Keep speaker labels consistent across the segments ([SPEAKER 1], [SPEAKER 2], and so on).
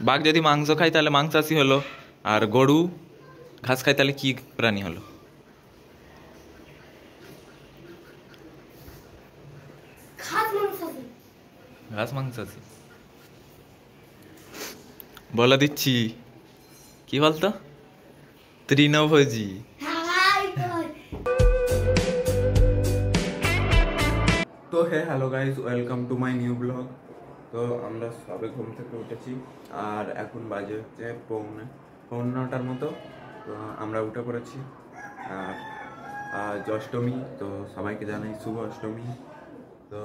[SPEAKER 1] বাঘ যদি মাংস খায় তাহলে মাংসাশী হলো, আর গরু ঘাস খায় তাহলে কি প্রাণী হলো? ঘাস মাংসাশী। বলে দিচ্ছি, কি বলতো? তৃণভোজী। তো hello guys, welcome to my new blog. তো আমরা সবে ঘুম থেকে উঠেছি আর এখন বাজে হচ্ছে পৌনে 9টার মতো। তো আমরা উঠে পড়েছি আর আজ অষ্টমী, তো সবাইকে জানাই শুভ অষ্টমী। তো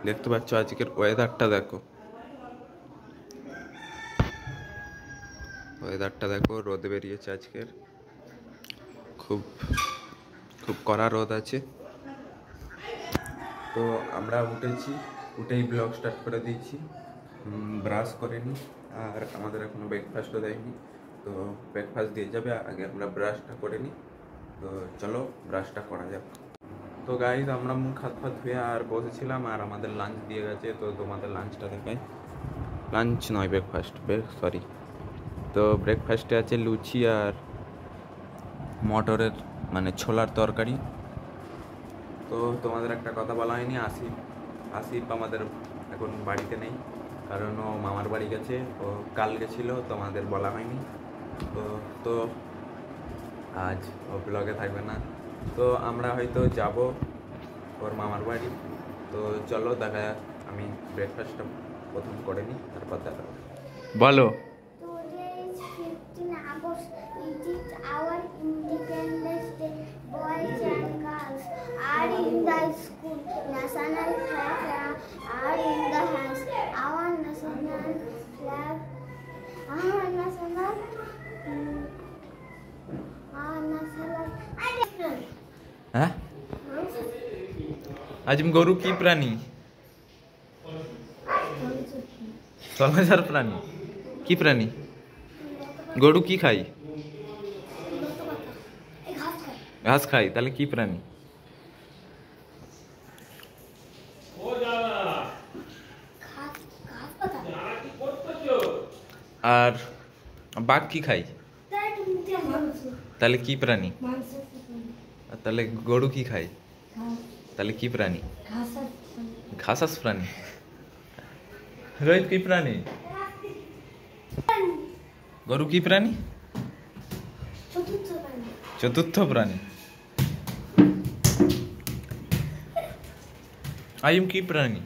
[SPEAKER 1] দেখতে পাচ্ছ আজকের ওয়েদারটা দেখো, রোদ বেরিয়েছে আজকের, খুব খুব কড়া রোদ আছে। তো আমরা উঠেই ব্লগ স্টার্ট করে দিয়েছি, ব্রাশ করেনি আর আমাদের এখনো ব্রেকফাস্টও দেয়নি। তো ব্রেকফাস্ট দিয়ে যাবে, আগে আমরা ব্রাশটা করে নিই। তো চলো ব্রাশটা করা যাক। তো গাইজ আমরা মুখ হাত পা ধুয়ে আর বসেছিলাম আর আমাদের লাঞ্চ দিয়ে গেছে। তো তোমাদের লাঞ্চটা দেখাই, লাঞ্চ নয় ব্রেকফাস্ট, সরি। তো ব্রেকফাস্টে আছে লুচি আর মটরের মানে ছোলার তরকারি। তো তোমাদের একটা কথা বলা হয়নি, আসিফ আমাদের এখন বাড়িতে নেই, কারণ ও মামার বাড়ি গেছে, ও কাল গেছিলো, তোমাদের বলা হয়নি। তো আজ ও ব্লগে থাকবে না। তো আমরা হয়তো যাব ওর মামার বাড়ি। তো চলো দেখা যাক, আমি ব্রেকফাস্টটা প্রথম করে নিই, তারপর দেখা বলো। হ্যাঁ, আজিম গরু কি প্রাণী? জলচর প্রাণী। কি প্রাণী? গরু কি খায়? ঘাস খায়, তাহলে কি প্রাণী? আর বাঘ কি খায়? তাহলে কি প্রাণী? তাহলে গরু কি খায়? তাহলে কি প্রাণী? ঘাসাস প্রাণী। রোহিত কি প্রাণী? গরু কি প্রাণী? চতুর্থ প্রাণী। আইম কি প্রাণী?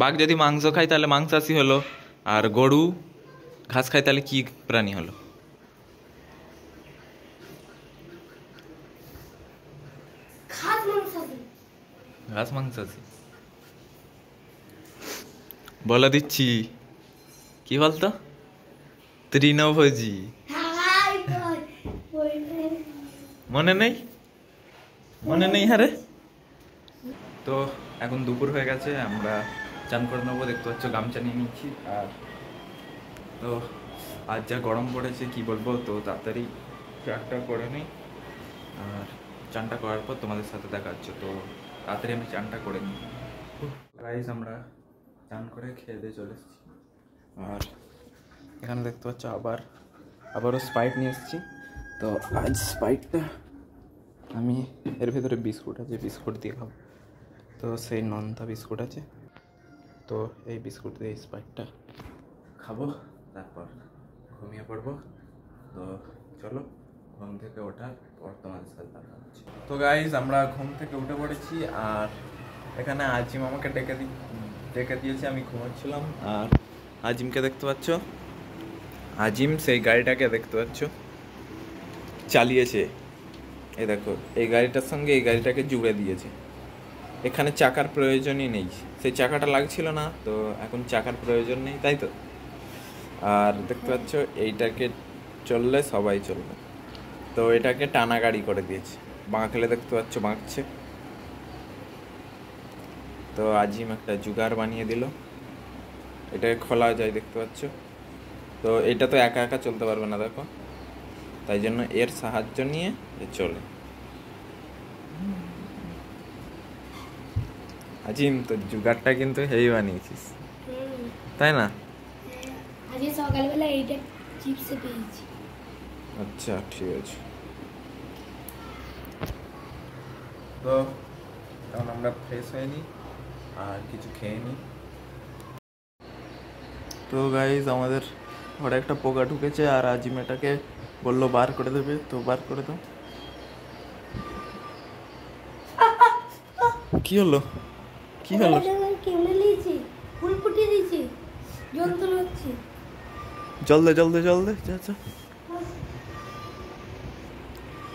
[SPEAKER 1] বাঘ যদি মাংস খায় তাহলে মাংসাশী হলো, আর গরু ঘাস খায় তাহলে কি প্রাণী হলো? ঘাস মাংসাশী। বলে দিচ্ছি, কি বলতো? তৃণভোজী। মনে নেই হারে। তো এখন দুপুর হয়ে গেছে, আমরা চান করে নেবো। দেখতে পাচ্ছ গামছা নিয়ে নিচ্ছি। আর তো আজ যা গরম পড়েছে কি বলবো, তো তাড়াতাড়ি চানটা করে নিই, আর চানটা করার পর তোমাদের সাথে দেখা হচ্ছে। তো তাড়াতাড়ি আমি চানটা করে নিই। গাইস আমরা চান করে খেয়ে দিয়ে চলে এসেছি, আর এখানে দেখতে পাচ্ছ আবারও স্প্রাইট নিয়ে এসেছি। তো আজ স্প্রাইটটা আমি, এর ভেতরে বিস্কুট আছে, বিস্কুট দিয়ে খাবো। তো সেই নন্তা বিস্কুট আছে, তো এই বিস্কুট দিয়ে স্প্রাইটটা খাবো, তারপর ঘুমিয়ে পড়বো। তো চলো, ঘুম থেকে ওঠার পর তোমাদের সাথে দেখা হচ্ছে। তো গাইজ আমরা ঘুম থেকে উঠে পড়েছি, আর এখানে আজিম আমাকে ডেকে দিয়েছে, আমি ঘুমাচ্ছিলাম। আর আজিমকে দেখতে পাচ্ছ, আজিম সেই গাড়িটাকে দেখতে পাচ্ছ চালিয়েছে। এই দেখো, এই গাড়িটার সঙ্গে এই গাড়িটাকে জুড়ে দিয়েছে। এখানে চাকার প্রয়োজনই নেই, সেই চাকাটা লাগছিল না, তো এখন চাকার প্রয়োজন নেই, তাই তো। আর দেখতে পাচ্ছ এইটাকে চললে সবাই চলবে, তো এটাকে টানা গাড়ি করে দিয়েছে। বাঁকলে দেখতে পাচ্ছ বাঁকছে। তো আজিম একটা জুগাড় বানিয়ে দিল, এটাকে খোলা যায় দেখতে পাচ্ছ। তো এটা তো একা একা চলতে পারবে না, দেখো, তাই জন্য এর সাহায্য নিয়ে চলে। আজিম তোর জুগারটা কিন্তু হেভি বানিয়েছিস, তাই না?
[SPEAKER 2] আজকে সকালবেলা এইটা চিপসে পেয়েছি।
[SPEAKER 1] আচ্ছা ঠিক আছে। তো এখন আমরা ফ্রেশ হয়নি আর কিছু খেয়ে নিই। তো গাইজ আমাদের ঘরে একটা পোকা ঢুকেছে আর আজিম এটাকে বললো বার করে দেবে, তো বার করে দাও। কি হলো, কি হলো?
[SPEAKER 2] কেমনে নিয়েছি, ফুল ফুটিয়ে দিয়েছি, যন্ত্রণা হচ্ছে।
[SPEAKER 1] জল দে জল দে জল দে, যা যা।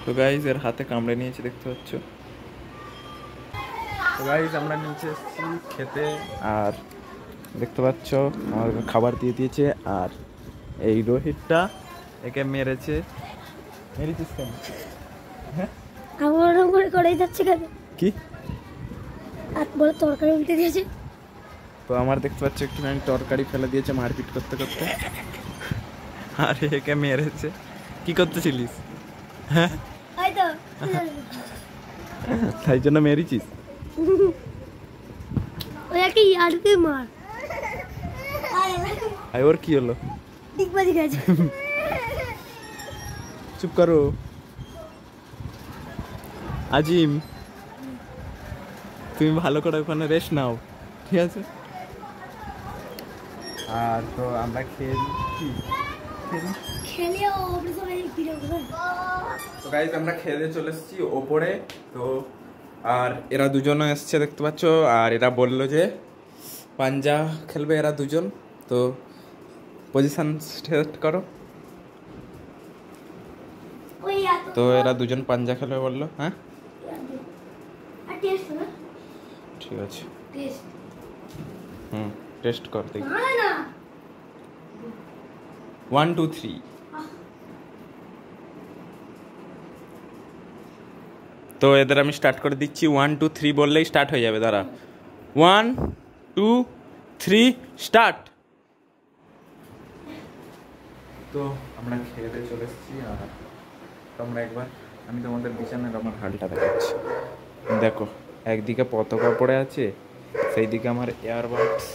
[SPEAKER 1] তো গাইজ এর হাতে কামড়ে নিয়েছে, দেখতে পাচ্ছ। তো গাইজ আমরা নিচে এসেছি খেতে, আর দেখতে পাচ্ছ আমার খাবার দিয়ে দিয়েছে। আর এই রোহিতটা একে মেরেছে। মেরেছিস কেন? হ্যাঁ
[SPEAKER 2] আমার করে করেই যাচ্ছে কেন?
[SPEAKER 1] কি
[SPEAKER 2] এত বড় তরকারি উল্টে দিয়েছে।
[SPEAKER 1] তো আমার দেখতে পাচ্ছ একটুখানি তরকারি ফেলে দিয়েছে মারপিট করতে করতে, আর একে মেরেছে। কি করতেছিলিস? হ্যাঁ
[SPEAKER 2] হয়তো
[SPEAKER 1] তাই জন্য মেরেছিস?
[SPEAKER 2] ওকে ইয়ারকে মার।
[SPEAKER 1] আর ওর কি হলো?
[SPEAKER 2] ঠিক বাজি গেছে।
[SPEAKER 1] চুপ করো। আজিম তুমি ভালো করে ওখানে রেস্ট নাও, ঠিক আছে? আর তো আমরা খেয়ে নিচ্ছি, তো গাইজ আমরা খেয়ে চলে এসেছি ওপরে। তো আর এরা দুজনও এসছে দেখতে পাচ্ছ, আর এরা বললো যে পাঞ্জা খেলবে এরা দুজন। তো পজিশন সেট করো। তো এরা দুজন পাঞ্জা খেলবে বললো। হ্যাঁ ঠিক আছে, টেস্ট কর দেখি। 1 2 3। তো এদের আমি স্টার্ট করে দিচ্ছি, 1 2 3 বললেই স্টার্ট হয়ে যাবে। দাঁড়া, 1 2 3 স্টার্ট। তো আমরা খেয়ে দিয়ে চলে এসেছি। আর তোমরা একবার, আমি তোমাদের বিছানার আমার হালটা দেখাচ্ছি। দেখো একদিকে পতাকা পড়ে আছে, সেই দিকে আমার এয়ারবাডস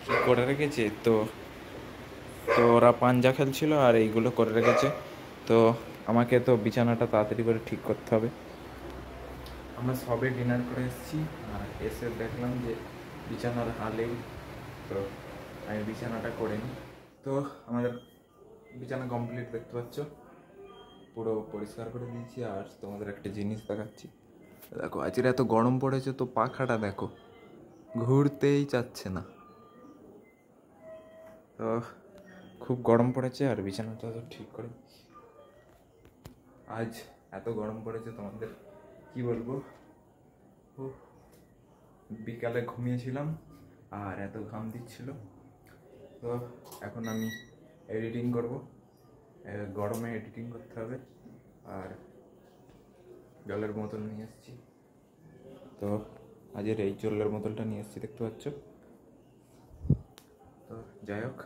[SPEAKER 1] কি করে রেখেছে। তো তো ওরা পাঞ্জা খেলছিল আর এইগুলো করে রেখেছে। তো আমাকে তো বিছানাটা তাড়াতাড়ি করে ঠিক করতে হবে। আমরা সবে ডিনার করে এসেছি, আর এসে দেখলাম যে বিছানার হালেই। তো আমি বিছানাটা করে নিই। তো আমাদের বিছানা কমপ্লিট, দেখতে পাচ্ছ পুরো পরিষ্কার করে দিয়েছি। আর তোমাদের একটা জিনিস দেখাচ্ছি, দেখো আজকে এত গরম পড়েছে, তো পাখাটা দেখো ঘুরতেই চাচ্ছে না। তো খুব গরম পড়েছে, আর বিছানাটা তো ঠিক করে। আজ এত গরম পড়েছে তোমাদের কি বলবো। বিকালে ঘুমিয়েছিলাম আর এত ঘাম দিচ্ছিল। তো এখন আমি এডিটিং করব, গরমে এডিটিং করতে হবে। আর জলের বোতল নিয়ে এসেছি। তো আজের এই জলের বোতলটা নিয়ে এসেছি, দেখতে পাচ্ছ। তো যাই হোক,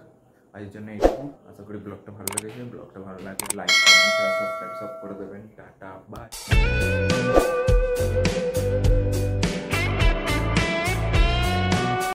[SPEAKER 1] আজের জন্য এইটুকু। আশা করি ব্লগটা ভালো লেগেছে। ব্লগটা ভালো লাগলে লাইক কমেন্ট সাবস্ক্রাইব সব করে দেবেন। Tata bye.